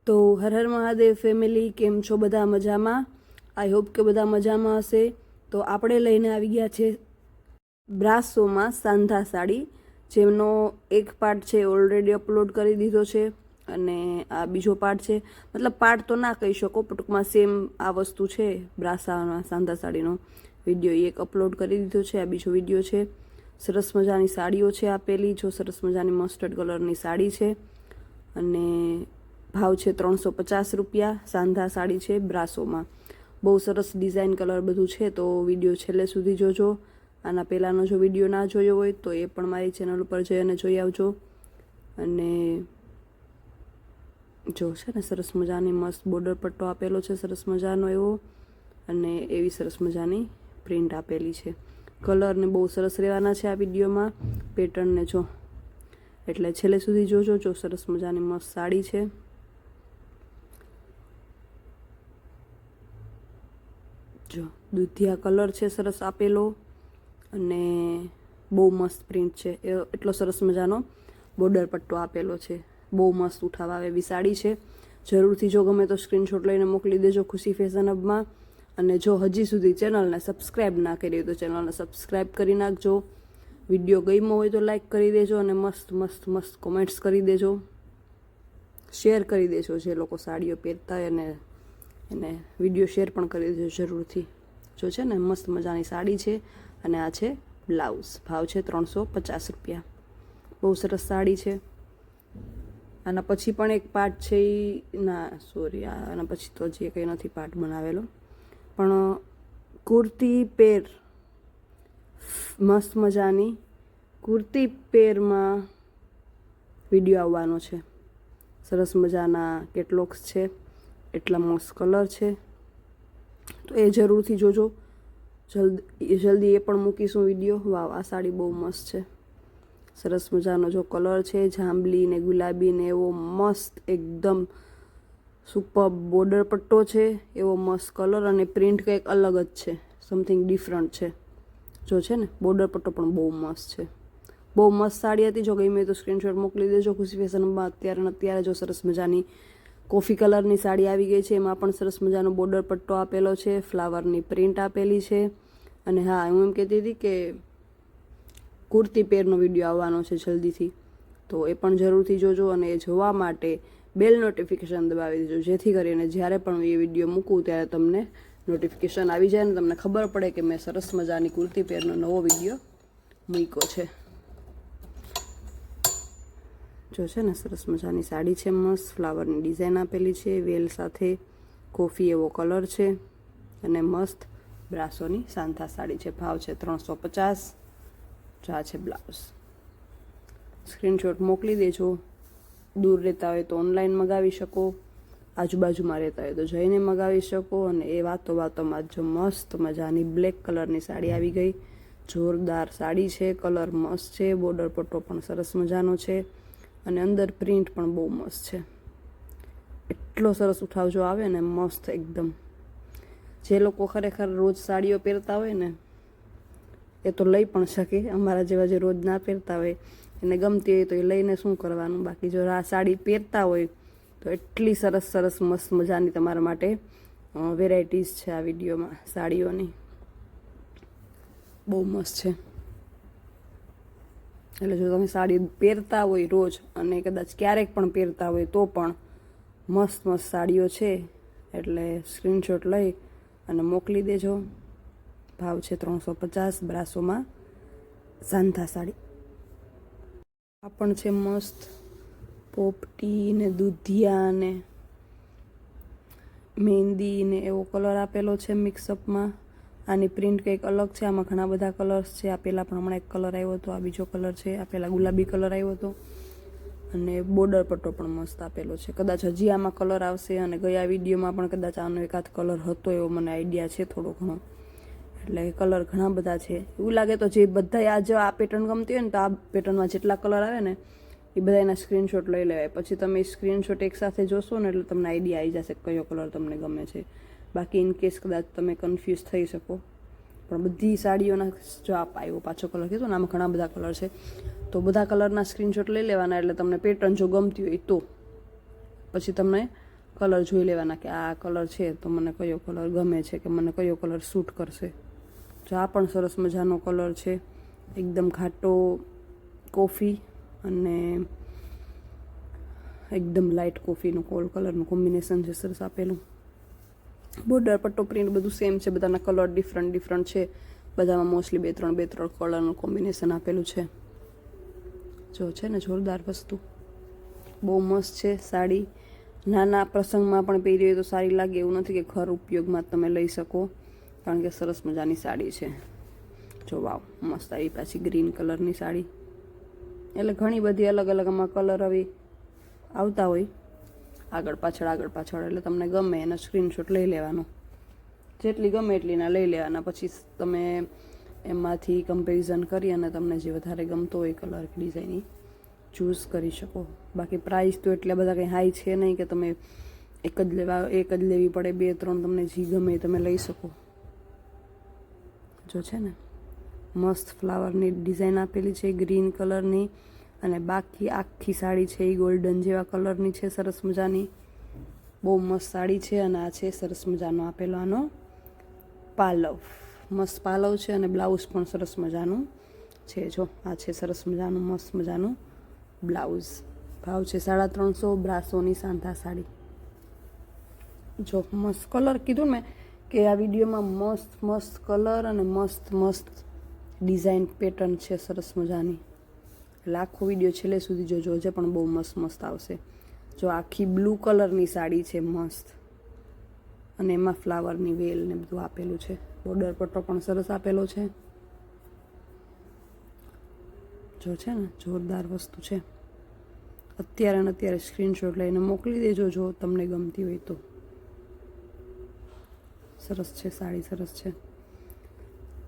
તો હર હર મહાદેવ ફેમિલી, કેમ છો બધા? મજામાં? આઈ હોપ કે બધા મજામાં હશે. તો આપણે લઈને આવી ગયા છે બ્રાસોમાં સાંધા સાડી, જેમનો એક પાર્ટ છે ઓલરેડી અપલોડ કરી દીધો છે અને આ બીજો પાર્ટ છે. મતલબ પાર્ટ તો ના કહી શકો, પણ ટૂંકમાં સેમ આ વસ્તુ છે. બ્રાસાના સાંધા સાડીનો વિડીયો એક અપલોડ કરી દીધો છે, આ બીજો વિડીયો છે. સરસ મજાની સાડીઓ છે આપેલી, જો સરસ મજાની મસ્ટર્ડ કલરની સાડી છે અને ભાવ છે 350 રૂપિયા. સાંધા સાડી છે બ્રાસોમાં, બહુ સરસ ડિઝાઇન કલર બધું છે. તો વિડીયો છેલ્લે સુધી જોજો. આના પહેલાંનો જો વિડીયો ના જોયો હોય તો એ પણ મારી ચેનલ ઉપર જઈ અને જોઈ આવજો. અને જો છે ને સરસ મજાની મસ્ત બોર્ડર પટ્ટો આપેલો છે, સરસ મજાનો એવો, અને એવી સરસ મજાની પ્રિન્ટ આપેલી છે. કલરને બહુ સરસ રહેવાના છે આ વિડીયોમાં. પેટર્નને જો એટલે છેલ્લે સુધી જોજો. જો સરસ મજાની મસ્ત સાડી છે. જો દૂધિયા કલર છે સરસ આપેલો, અને બહુ મસ્ત પ્રિન્ટ છે. એટલો સરસ મજાનો બોર્ડર પટ્ટો આપેલો છે. બહુ મસ્ત ઉઠાવ આવે એવી સાડી છે. જરૂરથી જો ગમે તો સ્ક્રીનશોટ લઈને મોકલી દેજો ખુશી ફેશન હબમાં. અને જો હજી સુધી ચેનલને સબસ્ક્રાઈબ ના કરી હોય તો ચેનલને સબસ્ક્રાઈબ કરી નાખજો. વિડીયો ગમ્યો હોય તો લાઈક કરી દેજો અને મસ્ત મસ્ત મસ્ત કોમેન્ટ્સ કરી દેજો. શેર કરી દેજો જે લોકો સાડીઓ પહેરતા હોય, અને એને વિડીયો શેર પણ કરી દેજો જરૂરથી. જો છે ને મસ્ત મજાની સાડી છે, અને આ છે બ્લાઉઝ. ભાવ છે 350 રૂપિયા. બહુ સરસ સાડી છે. આના પછી પણ એક પાર્ટ છે, ના સોરી, આના પછી તો જે કંઈ નથી પાર્ટ બનાવેલો, પણ કુર્તી પેર, મસ્ત મજાની કુર્તી પેરમાં વિડીયો આવવાનો છે. સરસ મજાના કેટલોગ્સ છે, એટલા મસ્ત કલર છે. તો એ જરૂરથી જોજો. જલ્દી એ પણ મૂકીશું વિડીયો. વાવ, આ સાડી બહુ મસ્ત છે. સરસ મજાનો જો કલર છે, જાંબલી ને ગુલાબી ને એવો મસ્ત એકદમ સુપર બોર્ડર પટ્ટો છે, એવો મસ્ત કલર, અને પ્રિન્ટ કંઈક અલગ જ છે, સમથિંગ ડિફરન્ટ છે. જો છે ને બોર્ડર પટ્ટો પણ બહુ મસ્ત છે. બહુ મસ્ત સાડી હતી. જો ગઈ તો સ્ક્રીનશોટ મોકલી દેજો ખુશી ફેશનમાં. અત્યારે જો સરસ મજાની કોફી કલરની સાડી આવી ગઈ છે. એમાં પણ સરસ મજાનો બોર્ડર પટ્ટો આપેલો છે, ફ્લાવરની પ્રિન્ટ આપેલી છે. અને હા, હું એમ કહેતી હતી કે કુર્તી પેરનો વિડીયો આવવાનો છે જલ્દીથી, તો એ પણ જરૂરથી જોજો. અને એ જોવા માટે બેલ નોટિફિકેશન દબાવી દેજો, જેથી કરીને જ્યારે પણ એ વિડીયો મૂકું ત્યારે તમને નોટિફિકેશન આવી જાય અને તમને ખબર પડે કે મેં સરસ મજાની કુર્તી પેરનો નવો વિડીયો મૂક્યો છે. જો છે ને સરસ મજાની સાડી છે, મસ્ત ફ્લાવરની ડિઝાઇન આપેલી છે, વેલ સાથે કોફી એવો કલર છે, અને મસ્ત બ્રાસોની સાંધા સાડી છે. ભાવ છે 350. આ છે બ્લાઉઝ. સ્ક્રીનશોટ મોકલી દેજો. દૂર રહેતા હોય તો ઓનલાઈન મગાવી શકો, આજુબાજુમાં રહેતા હોય તો જઈને મગાવી શકો. અને એ વાતોમાં જો મસ્ત મજાની બ્લેક કલરની સાડી આવી ગઈ. જોરદાર સાડી છે, કલર મસ્ત છે, બોર્ડર પટ્ટો પણ સરસ મજાનો છે, અને અંદર પ્રિન્ટ પણ બહુ મસ્ત છે. એટલો સરસ ઉઠાવ જો આવે ને, મસ્ત એકદમ. જે લોકો ખરેખર રોજ સાડીઓ પહેરતા હોય ને, એ તો લઈ પણ શકે. અમારા જેવા જે રોજ ના પહેરતા હોય, એને ગમતી હોય તો એ લઈને શું કરવાનું. બાકી જો આ સાડી પહેરતા હોય તો એટલી સરસ સરસ મસ્ત મજાની તમારા માટે વેરાયટીઝ છે આ વિડીયોમાં સાડીઓની. બહુ મસ્ત છે. એટલે જો તમે સાડી પહેરતા હોય રોજ, અને કદાચ ક્યારેક પણ પહેરતા હોય તો પણ મસ્ત મસ્ત સાડીઓ છે. એટલે સ્ક્રીનશોટ લઈ અને મોકલી દેજો. ભાવ છે 350. બ્રાસોમાં સાંધા સાડી. આ પણ છે મસ્ત પોપટી ને દૂધિયા ને મહેંદી ને એવો કલર આપેલો છે મિક્સઅપમાં. આની પ્રિન્ટ કંઈક અલગ છે. આમાં ઘણા બધા કલર્સ છે. આ પહેલાં પણ હમણાં એક કલર આવ્યો હતો, આ બીજો કલર છે. આ પહેલાં ગુલાબી કલર આવ્યો હતો, અને બોર્ડર પટ્ટો પણ મસ્ત આપેલો છે. કદાચ હજી આમાં કલર આવશે, અને ગયા વિડીયોમાં પણ કદાચ આનો એકાદ કલર હતો એવો મને આઈડિયા છે થોડો ઘણો. એટલે કલર ઘણા બધા છે. એવું લાગે તો જે બધા આ પેટર્ન ગમતી હોય ને, તો આ પેટર્નમાં જેટલા કલર આવે ને એ બધા એના સ્ક્રીનશોટ લઈ લેવાય. પછી તમે સ્ક્રીનશોટ એકસાથે જોશો ને એટલે તમને આઈડિયા આવી જશે કયો કલર તમને ગમે છે. બાકી ઇન કેસ કદાચ તમે કન્ફ્યુઝ થઈ શકો. પણ બધી સાડીઓના જો આવ્યો પાછો કલર કીધો ને, આમાં ઘણા બધા કલર છે. તો બધા કલરના સ્ક્રીનશોટ લઈ લેવાના. એટલે તમને પેટર્ન જો ગમતી હોય તો પછી તમે કલર જોઈ લેવાના કે આ કલર છે તો મને કયો કલર ગમે છે કે મને કયો કલર સૂટ કરશે. જો આ પણ સરસ મજાનો કલર છે, એકદમ ઘાટો કોફી અને એકદમ લાઇટ કોફીનું કલરનું કોમ્બિનેશન છે સરસ આપેલું. બોર્ડર પટ્ટો પ્રિન્ટ બધું સેમ છે, બધાના કલર ડિફરન્ટ છે, બધામાં મોસ્ટલી બે ત્રણ કલરનું કોમ્બિનેશન આપેલું છે. જો છે ને જોરદાર વસ્તુ, બહુ મસ્ત છે સાડી. નાના પ્રસંગમાં પણ પહેરી હોય તો સારી લાગે, એવું નથી કે ઘર ઉપયોગમાં તમે લઈ શકો, કારણ કે સરસ મજાની સાડી છે. જો વાવ મસ્ત આવી પાછી ગ્રીન કલરની સાડી. એટલે ઘણી બધી અલગ આમાં કલર આવી આવતા હોય આગળ પાછળ, એટલે તમને ગમે એનો સ્ક્રીનશોટ લઈ લેવાનો, જેટલી ગમે એટલીના લઈ લેવાના. પછી તમે એમાંથી કમ્પેરિઝન કરી અને તમને જે વધારે ગમતો હોય કલર કે ડિઝાઇન ચૂઝ કરી શકો. બાકી પ્રાઇસ તો એટલા બધા કંઈ હાઈ છે નહીં કે તમે એક જ લેવી પડે, 2-3 તમને જે ગમે એ તમે લઈ શકો. જો છે ને મસ્ત ફ્લાવરની ડિઝાઇન આપેલી છે ગ્રીન કલરની, અને બાકી આખી સાડી છે એ ગોલ્ડન જેવા કલરની છે, સરસ મજાની. બહુ મસ્ત સાડી છે. અને આ છે સરસ મજાનો આપેલો આનો પાલવ, મસ્ત પાલવ છે અને બ્લાઉઝ પણ સરસ મજાનું છે. જો આ છે સરસ મજાનું મસ્ત મજાનું બ્લાઉઝ. ભાવ છે 350, બ્રાસોની સાંધા સાડી. જો મસ્ત કલર કીધું મેં કે આ વિડીયોમાં મસ્ત કલર અને મસ્ત ડિઝાઇન પેટર્ન છે સરસ મજાની. એટલે આખો વિડીયો છેલ્લે સુધી જોજો, જે પણ બહુ મસ્ત આવશે. જો આખી બ્લુ કલરની સાડી છે મસ્ત, અને એમાં ફ્લાવરની વેલ ને બધું આપેલું છે. બોર્ડર પટ્ટો પણ સરસ આપેલો છે. જો છે ને જોરદાર વસ્તુ છે. અત્યારે સ્ક્રીનશોટ લઈને મોકલી દેજો જો તમને ગમતી હોય તો. સરસ છે સાડી, સરસ છે.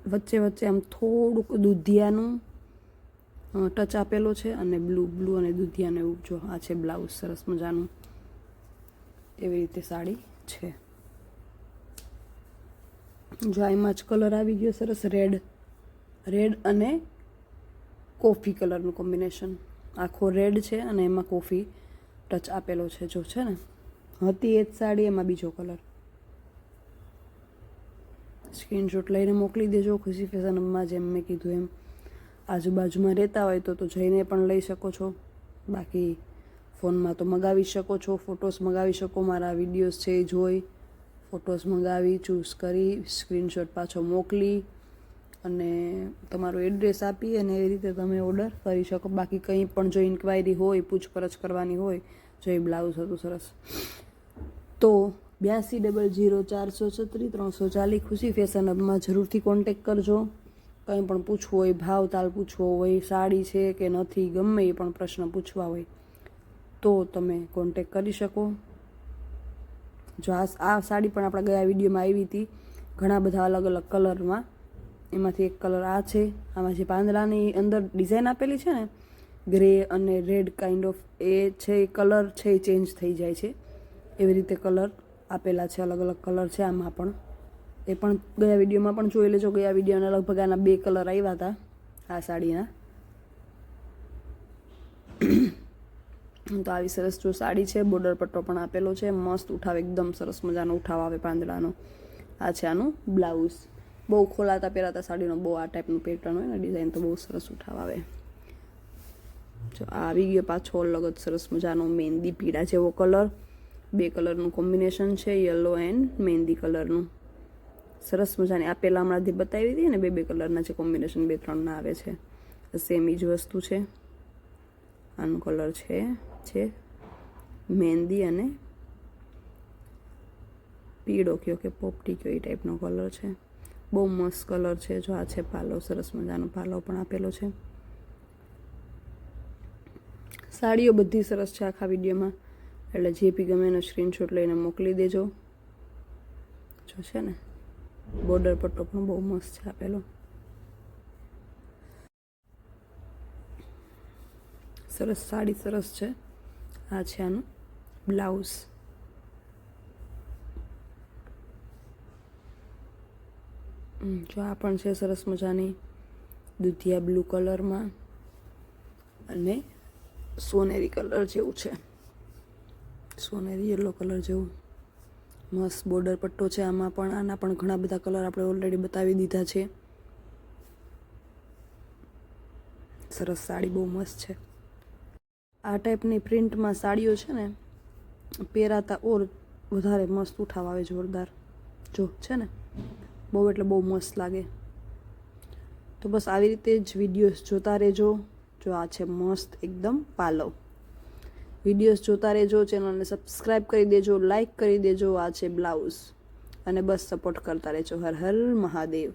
વચ્ચે આમ થોડુંક દૂધિયાનું ટચ આપેલો છે, અને બ્લુ અને દૂધિયાનું એવું. જો આ છે બ્લાઉઝ સરસ મજાનું, એવી રીતે સાડી છે. જો એમાં જ કલર આવી ગયો સરસ, રેડ અને કોફી કલરનું કોમ્બિનેશન. આખો રેડ છે અને એમાં કોફી ટચ આપેલો છે. જો છે ને હતી એ જ સાડી, એમાં બીજો કલર. સ્ક્રીનશોટ લઈને મોકલી દેજો. ખુશી ફેશનમાં જેમ મેં કીધું એમ આજુબાજુમાં રહેતા હોય તો જઈને પણ લઈ શકો છો. બાકી ફોનમાં તો મગાવી શકો છો, ફોટોસ મગાવી શકો. મારા વિડીયોઝ છે એ જોઈ ફોટોસ મંગાવી, ચૂઝ કરી, સ્ક્રીનશોટ પાછો મોકલી અને તમારું એડ્રેસ આપી અને એ રીતે તમે ઓર્ડર કરી શકો. બાકી કંઈ પણ જો ઇન્ક્વાયરી હોય, પૂછપરછ કરવાની હોય, જો એ બ્લાઉઝ હતું સરસ, તો 8200 436 340 ખુશી ફેશન હબમાં જરૂરથી કોન્ટેક કરજો. કંઈ પણ પૂછવું હોય, ભાવ તાલ પૂછવો હોય, સાડી છે કે નથી, ગમે એ પણ પ્રશ્ન પૂછવા હોય તો તમે કોન્ટેક કરી શકો. જો આ સાડી પણ આપણા ગયા વિડીયોમાં આવી હતી, ઘણા બધા અલગ કલરમાં. એમાંથી એક કલર આ છે. આમાં જે પાંદડાની અંદર ડિઝાઇન આપેલી છે ને, ગ્રે અને રેડ કાઇન્ડ ઓફ, એ છે કલર છે એ ચેન્જ થઈ જાય છે. એવી રીતે કલર આપેલા છે, અલગ કલર છે આમાં પણ. એ પણ ગયા વિડીયોમાં પણ જોઈ લેજો. ગયા વિડીયોના લગભગ આના 2 કલર આવ્યા હતા આ સાડીના. તો આવી સરસ જો સાડી છે, બોર્ડર પટ્ટો પણ આપેલો છે, મસ્ત ઉઠાવ, એકદમ સરસ મજાનો ઉઠાવ આવે પાંદડાનો. આ છે આનું બ્લાઉઝ. બહુ ખોલાતા પહેરાતા સાડીનો બહુ આ ટાઈપનું પેટર્ન હોય ને, ડિઝાઇન તો બહુ સરસ ઉઠાવ આવે. જો આ આવી ગયો પાછો અલગ જ સરસ મજાનો મહેંદી પીળા જેવો કલર. 2 કલરનું કોમ્બિનેશન છે, યલો એન્ડ મહેંદી કલરનું. સરસ મજાની આ પહેલાં હમણાંથી બતાવી હતી ને, 2 કલરના જે કોમ્બિનેશન 2-3ના આવે છે, સેમ જ વસ્તુ છે. આનો કલર છે મહેંદી અને પીળો કયો કે પોપટી કયો એ ટાઈપનો કલર છે. બહુ મસ્ત કલર છે. જો આ છે પાલો, સરસ મજાનો પાલો પણ આપેલો છે. સાડીઓ બધી સરસ છે આખા વિડીયોમાં, એટલે જે બી ગમે એનો સ્ક્રીનશોટ લઈને મોકલી દેજો. જો છે ને બોર્ડર પટ્ટો પણ બહુ મસ્ત છે આપેલો, સરસ સાડી સરસ છે. આ છે આનું બ્લાઉઝ. જો આ પણ છે સરસ મજાની દૂધિયા બ્લુ કલરમાં અને સોનેરી કલર જેવું છે. સોનેરી યલો કલર જેવું મસ્ત બોર્ડર પટ્ટો છે આમાં પણ. આના પણ ઘણા બધા કલર આપણે ઓલરેડી બતાવી દીધા છે. સરસ સાડી બહુ મસ્ત છે. આ ટાઈપની પ્રિન્ટમાં સાડીઓ છે ને પહેરાતા ઓર વધારે મસ્ત ઉઠાવ આવે, જોરદાર. જો છે ને બહુ એટલે બહુ મસ્ત લાગે. તો બસ આવી રીતે જ વિડીયોઝ જોતા રહેજો. જો આ છે મસ્ત એકદમ પાલવ. વિડીયોઝ જોતા રહેજો, ચેનલને સબસ્ક્રાઈબ કરી દેજો, લાઈક કરી દેજો. આ છે બ્લાઉઝ અને બસ સપોર્ટ કરતા રહેજો. હર હર મહાદેવ.